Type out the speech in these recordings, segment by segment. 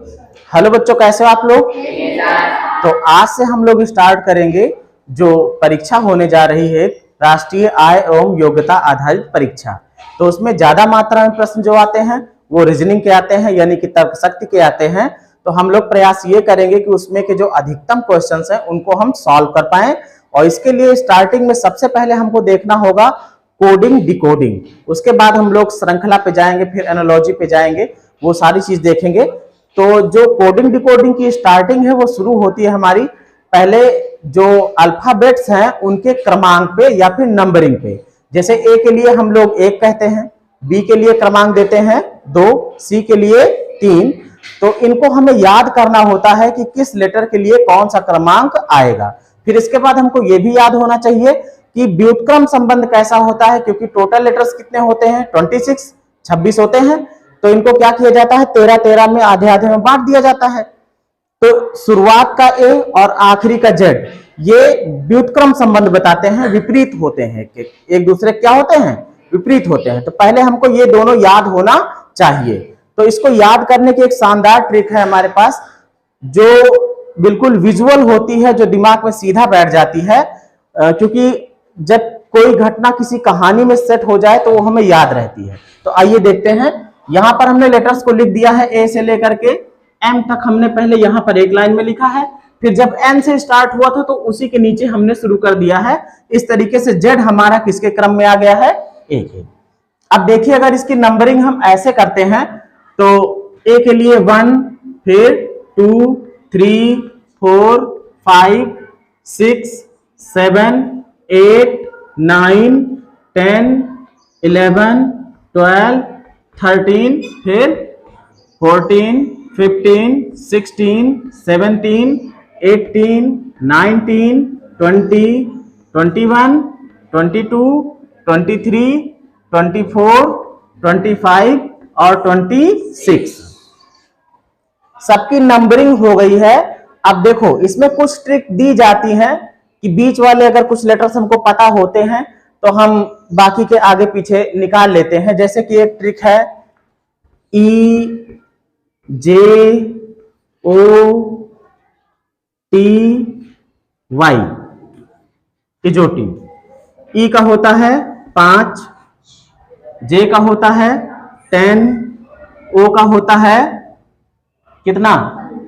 Hello बच्चों, कैसे हो आप लोग। तो आज से हम लोग स्टार्ट करेंगे जो परीक्षा होने जा रही है, राष्ट्रीय आय एवं योग्यता आधारित परीक्षा। तो उसमें ज्यादा मात्रा में प्रश्न जो आते हैं वो रीजनिंग के आते हैं, यानी कि तर्क शक्ति के आते हैं। तो हम लोग प्रयास ये करेंगे कि उसमें के जो अधिकतम क्वेश्चंस हैं उनको हम सॉल्व कर पाएं। और इसके लिए स्टार्टिंग में सबसे पहले हमको देखना होगा कोडिंग डिकोडिंग, उसके बाद हम लोग श्रृंखला पे जाएंगे, फिर एनालॉजी पे जाएंगे, वो सारी चीज देखेंगे। तो जो कोडिंग डिकोडिंग की स्टार्टिंग है वो शुरू होती है हमारी पहले जो अल्फाबेट्स हैं उनके क्रमांक पे या फिर नंबरिंग पे। जैसे ए के लिए हम लोग 1 कहते हैं, बी के लिए क्रमांक देते हैं 2, सी के लिए 3। तो इनको हमें याद करना होता है कि किस लेटर के लिए कौन सा क्रमांक आएगा। फिर इसके बाद हमको ये भी याद होना चाहिए कि व्युत्क्रम संबंध कैसा होता है, क्योंकि टोटल लेटर्स कितने होते हैं 26 होते हैं। तो इनको क्या किया जाता है 13 में आधे आधे में बांट दिया जाता है। तो शुरुआत का ए और आखिरी का जेड ये व्युत्क्रम संबंध बताते हैं, विपरीत होते हैं, एक दूसरे क्या होते हैं, विपरीत होते हैं। तो पहले हमको ये दोनों याद होना चाहिए। तो इसको याद करने की एक शानदार ट्रिक है हमारे पास, जो बिल्कुल विजुअल होती है, जो दिमाग में सीधा बैठ जाती है। क्योंकि जब कोई घटना किसी कहानी में सेट हो जाए तो वो हमें याद रहती है। तो आइए देखते हैं। यहां पर हमने लेटर्स को लिख दिया है, ए से लेकर के एम तक हमने पहले यहां पर एक लाइन में लिखा है। फिर जब एन से स्टार्ट हुआ था तो उसी के नीचे हमने शुरू कर दिया है। इस तरीके से जेड हमारा किसके क्रम में आ गया है, ए के। अब देखिए, अगर इसकी नंबरिंग हम ऐसे करते हैं तो ए के लिए 1, फिर 2, 3, 4, 5, 6, 7, 8, 9, 10, 11, 12, 13, फिर 14, 15, 16, 17, 18, 19, 20, 21, 22, 23, 24, 25 और 26। सबकी नंबरिंग हो गई है। अब देखो, इसमें कुछ ट्रिक दी जाती है कि बीच वाले अगर कुछ लेटर्स हमको पता होते हैं तो हम बाकी के आगे पीछे निकाल लेते हैं। जैसे कि एक ट्रिक है ई, जे, ओ, टी, वाई, इजोटी। ई का होता है 5, जे का होता है 10, ओ का होता है कितना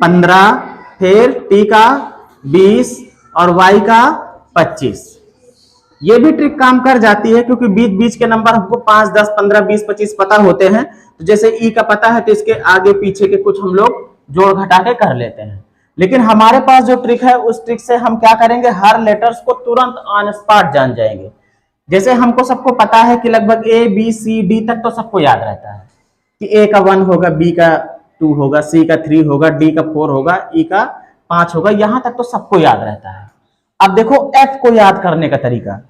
15, फिर टी का 20 और वाई का 25। ये भी ट्रिक काम कर जाती है क्योंकि बीच बीच के नंबर हमको 5, 10, 15, 20, 25 पता होते हैं। तो जैसे ई का पता है तो इसके आगे पीछे के कुछ हम लोग जोड़ घटा के कर लेते हैं। लेकिन हमारे पास जो ट्रिक है उस ट्रिक से हम क्या करेंगे, हर लेटर्स को तुरंत ऑन स्पॉट जान जाएंगे। जैसे हमको सबको पता है कि लगभग ए बी सी डी तक तो सबको याद रहता है कि ए का 1 होगा, बी का 2 होगा, सी का 3 होगा, डी का 4 होगा, ई का 5 होगा, यहां तक तो सबको याद रहता है। अब देखो एफ को याद करने का तरीका।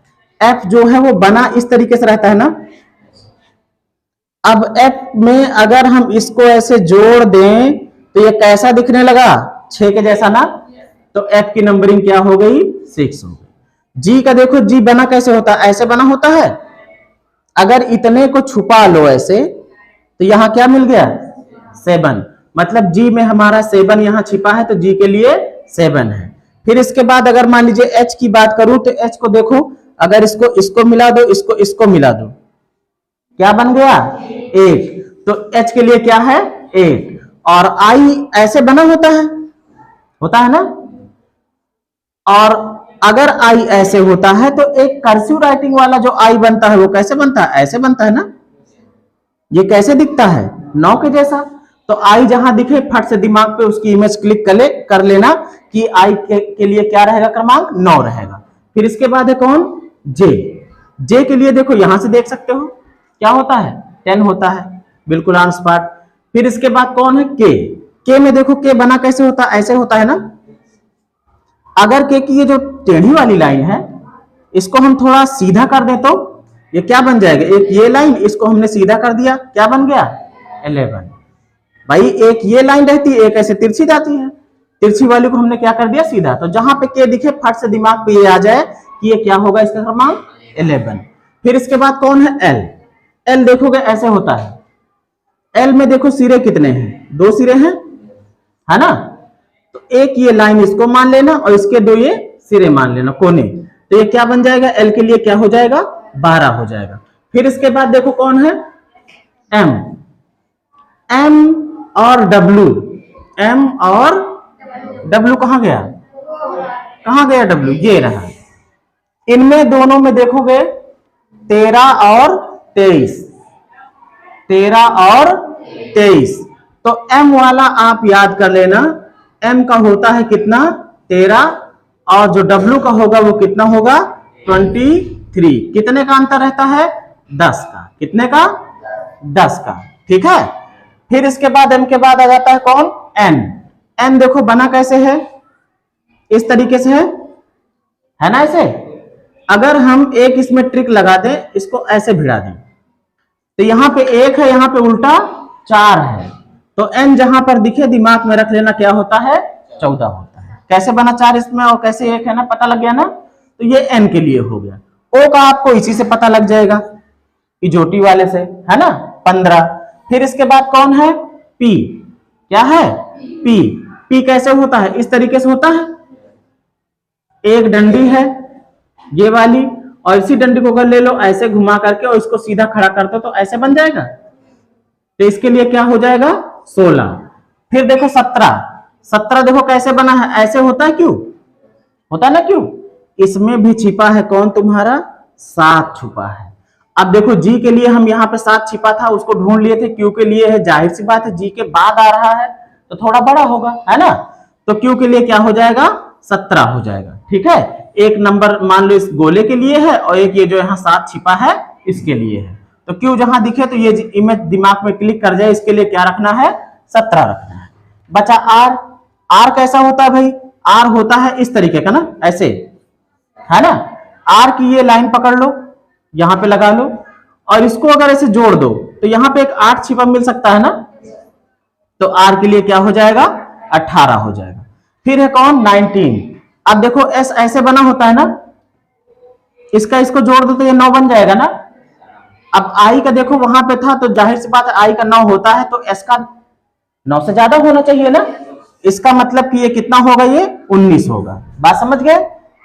एफ जो है वो बना इस तरीके से रहता है ना। अब एफ में अगर हम इसको ऐसे जोड़ दें तो ये कैसा दिखने लगा, 6 के जैसा ना। तो एफ की नंबरिंग क्या हो गई, 6 हो गई। जी का देखो, जी बना कैसे होता है, ऐसे बना होता है। अगर इतने को छुपा लो ऐसे तो यहां क्या मिल गया 7, मतलब जी में हमारा 7 यहां छिपा है तो जी के लिए 7 है। फिर इसके बाद अगर मान लीजिए एच की बात करूं तो एच को देखो, अगर इसको मिला दो, इसको मिला दो, क्या बन गया 8। तो एच के लिए क्या है 8। और आई ऐसे बना होता है ना। और अगर आई ऐसे होता है तो एक कर्सिव राइटिंग वाला जो आई बनता है वो कैसे बनता है, ऐसे बनता है ना। ये कैसे दिखता है 9 के जैसा। तो आई जहां दिखे फट से दिमाग पे उसकी इमेज क्लिक कर लेना कि आई के लिए क्या रहेगा, क्रमांक 9 रहेगा। फिर इसके बाद है कौन, जे। जे के लिए देखो यहां से देख सकते हो क्या होता है 10 होता है, बिल्कुल ऑन स्पॉट। फिर इसके बाद कौन है के। के में देखो के बना कैसे होता है, ऐसे होता है ना। अगर के की ये जो टेढ़ी वाली लाइन है इसको हम थोड़ा सीधा कर दे तो ये क्या बन जाएगा, एक ये लाइन, इसको हमने सीधा कर दिया, क्या बन गया 11। भाई एक ये लाइन रहती है, एक ऐसे तिरछी जाती है, तिरछी वाली को हमने क्या कर दिया सीधा। तो जहां पे के दिखे फट से दिमाग पे ये आ जाए कि ये क्या होगा, इसका क्रमांक 11। फिर इसके बाद कौन है एल। एल देखोगे ऐसे होता है। एल में देखो सिरे कितने हैं, 2 सिरे हैं। है ना। तो एक ये लाइन इसको मान लेना और इसके दो ये सिरे मान लेना, कोने। तो ये क्या बन जाएगा, एल के लिए क्या हो जाएगा, 12 हो जाएगा। फिर इसके बाद देखो कौन है, एम। एम और डब्ल्यू, एम और डब्ल्यू कहां गया, कहां गया डब्ल्यू, ये रहा। इनमें दोनों में देखोगे 13 और 23, 13 और 23। तो m वाला आप याद कर लेना, m का होता है कितना, 13, और जो w का होगा वो कितना होगा, 23। कितने का अंतर रहता है, 10 का। कितने का, 10 का। ठीक है। फिर इसके बाद m के बाद आ जाता है कौन, n। n देखो बना कैसे है, इस तरीके से है ना, ऐसे। अगर हम एक इसमें ट्रिक लगा दें, इसको ऐसे भिड़ा दें, तो यहां पे 1 है, यहां पे उल्टा 4 है। तो n जहां पर दिखे दिमाग में रख लेना, क्या होता है, 14 होता है। कैसे बना 4 इसमें और कैसे 1 है ना, पता लग गया ना। तो ये n के लिए हो गया। o का आपको इसी से पता लग जाएगा, इजोटी वाले से, है ना, 15। फिर इसके बाद कौन है, p। क्या है, p। p कैसे होता है, इस तरीके से होता है। एक डंडी है ये वाली, और इसी डंडी को अगर ले लो ऐसे घुमा करके और इसको सीधा खड़ा कर दो तो ऐसे बन जाएगा। तो इसके लिए क्या हो जाएगा, 16। फिर देखो 17। 17 देखो कैसे बना है, ऐसे होता है, क्यों होता है ना, क्यों। इसमें भी छिपा है कौन, तुम्हारा 7 छुपा है। अब देखो जी के लिए हम यहाँ पे 7 छिपा था, उसको ढूंढ लिए थे। क्यू के लिए है, जाहिर सी बात है जी के बाद आ रहा है तो थोड़ा बड़ा होगा, है ना। तो क्यू के लिए क्या हो जाएगा, 17 हो जाएगा। ठीक है। एक नंबर मान लो इस गोले के लिए है, और एक ये जो यहाँ 7 छिपा है इसके लिए है। तो क्यू जहां दिखे तो ये इमेज दिमाग में क्लिक कर जाए, इसके लिए क्या रखना है, 17 रखना है। बचा आर। आर कैसा होता है भाई, आर होता है इस तरीके का ना, ऐसे, है ना। आर की ये लाइन पकड़ लो, यहां पे लगा लो, और इसको अगर ऐसे जोड़ दो तो यहां पे एक 8 छिपा मिल सकता है ना। तो आर के लिए क्या हो जाएगा, 18 हो जाएगा। फिर है कौन, 19। अब देखो एस ऐसे बना होता है ना, इसका इसको जोड़ दो तो ये 9 बन जाएगा ना। अब आई का देखो वहां पे था, तो जाहिर सी बात है आई का 9 होता है, तो एस का 9 से ज्यादा होना चाहिए ना। इसका मतलब कि ये कितना होगा, ये 19 होगा। बात समझ गए।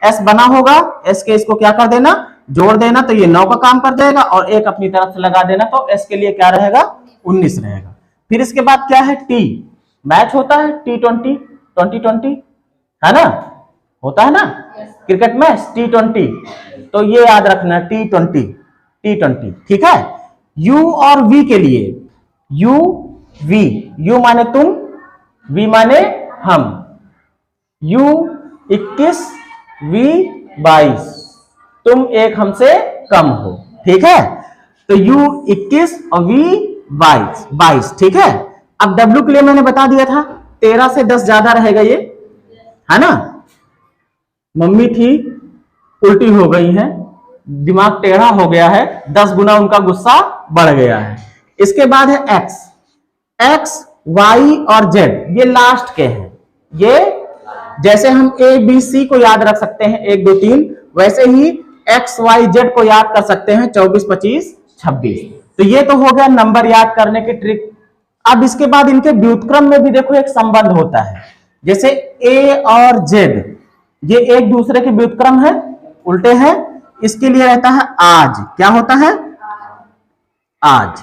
एस बना होगा, एस के इसको क्या कर देना, जोड़ देना, तो ये 9 का काम कर जाएगा, और एक अपनी तरफ से लगा देना, तो एस के लिए क्या रहेगा, 19 रहेगा। फिर इसके बाद क्या है, टी। मैच होता है T20, 2020, है ना, होता है ना क्रिकेट मैच T20। तो ये याद रखना, T20, T20। ठीक है। U और V के लिए, U V, U माने तुम, V माने हम। U 21, V 22, तुम एक हमसे कम हो। ठीक है। तो U 21 और V 22। ठीक है। अब W के लिए मैंने बता दिया था 13 से 10 ज्यादा रहेगा ये, है ना। मम्मी थी उल्टी हो गई है, दिमाग टेढ़ा हो गया है, 10 गुना उनका गुस्सा बढ़ गया है। इसके बाद है एक्स। एक्स, वाई और जेड ये लास्ट के हैं। ये जैसे हम ए बी सी को याद रख सकते हैं 1 2 3, वैसे ही एक्स वाई जेड को याद कर सकते हैं 24 25 26। तो ये तो हो गया नंबर याद करने की ट्रिक। अब इसके बाद इनके व्युत्क्रम में भी देखो एक संबंध होता है। जैसे ए और जेड ये एक दूसरे के व्युत्क्रम है, उल्टे हैं। इसके लिए रहता है आज। क्या होता है, आज।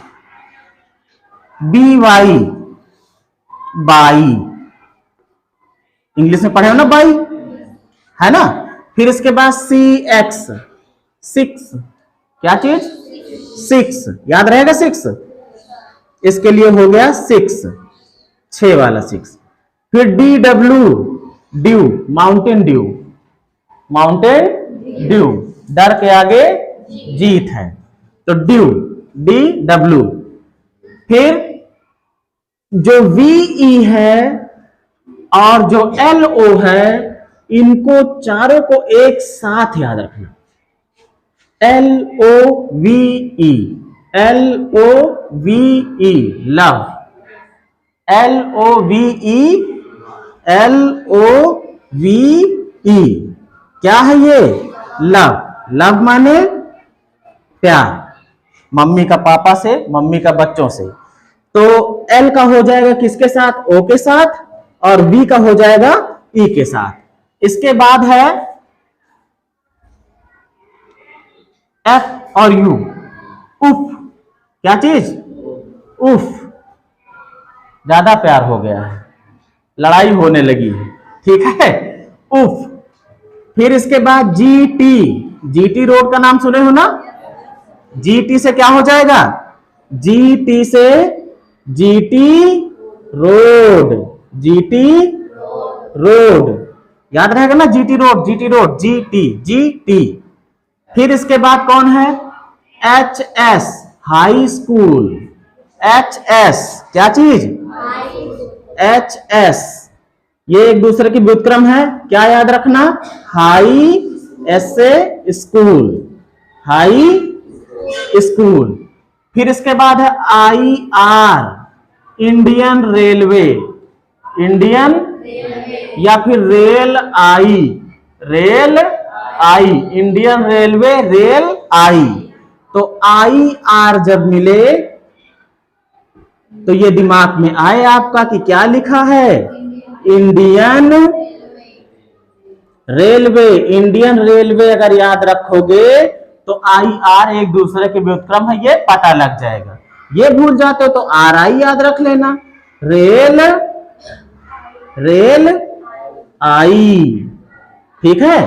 बी वाई, बाई, इंग्लिश में पढ़े हो ना बाई, है ना। फिर इसके बाद सी एक्स, 6, क्या चीज, 6, याद रहेगा 6। इसके लिए हो गया 6, 6 वाला 6। फिर D W, due, Mountain Dew, Mountain Dew, डर के आगे जीत है, तो ड्यू, डी डब्ल्यू। फिर जो वीई है और जो एलओ है, इनको चारों को एक साथ याद रखना। LOVE, LOVE, love, LOVE, LOVE, क्या है ये, लव। लव माने प्यार, मम्मी का पापा से, मम्मी का बच्चों से। तो एल का हो जाएगा किसके साथ, ओ के साथ, और वी का हो जाएगा ई के साथ। इसके बाद है एफ और यू। उफ, क्या चीज? उफ, ज्यादा प्यार हो गया है, लड़ाई होने लगी है, ठीक है, उफ। फिर इसके बाद जी टी, जीटी रोड का नाम सुने हो ना? जीटी से क्या हो जाएगा? जीटी से जीटी रोड, जीटी रोड, याद रहेगा ना? GT road, GT road, GT, GT. फिर इसके बाद कौन है? H S, high school. H S क्या चीज? एच एस, ये एक दूसरे की व्युत्क्रम है, क्या याद रखना? हाई, एस से स्कूल, हाई स्कूल। फिर इसके बाद है I R, Indian railway, Indian या फिर रेल आई, रेल आई, इंडियन रेलवे, रेल आई। तो आई आर जब मिले तो ये दिमाग में आए आपका कि क्या लिखा है? Indian railway. इंडियन रेलवे अगर याद रखोगे तो आई आर एक दूसरे के व्युत्क्रम है, ये पता लग जाएगा। ये भूल जाते हो तो आर आई याद रख लेना, रेल, रेल आई, ठीक है।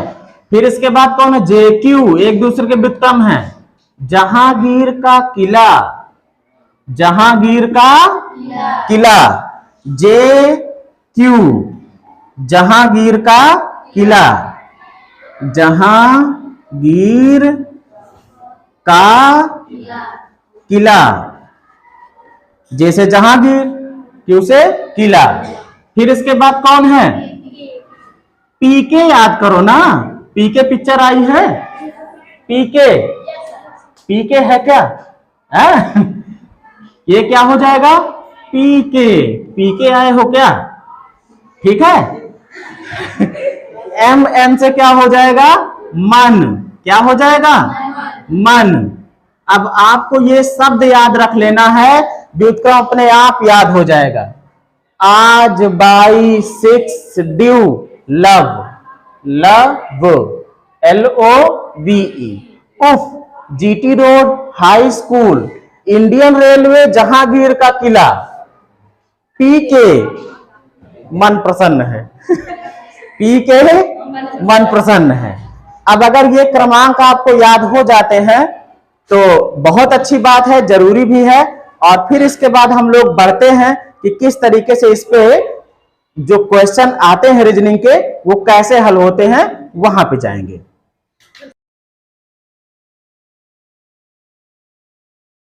फिर इसके बाद कौन है? जे क्यू, एक दूसरे के व्युत्क्रम है। जहांगीर का किला, जहांगीर का किला, जे क्यू, जहांगीर का किला, जहांगीर का किला, जैसे जहांगीर, क्यू से किला। फिर इसके बाद कौन है? पीके, याद करो ना, पीके पिक्चर आई है, पीके, पीके है क्या? है? ये क्या हो जाएगा? पीके, पीके आए हो क्या? ठीक है। एम एन से क्या हो जाएगा? मन, क्या हो जाएगा? मन। अब आपको ये शब्द याद रख लेना है, व्युत्क्रम अपने आप याद हो जाएगा। आज by 6 due, love, love, LOVE। उफ, GT road, high school, Indian railway, Jahangir का किला, पीके, मन प्रसन्न है। पीके, मन प्रसन्न है। अब अगर ये क्रमांक आपको याद हो जाते हैं तो बहुत अच्छी बात है, जरूरी भी है। और फिर इसके बाद हम लोग बढ़ते हैं कि किस तरीके से इस पे जो क्वेश्चन आते हैं रीजनिंग के वो कैसे हल होते हैं, वहां पे जाएंगे।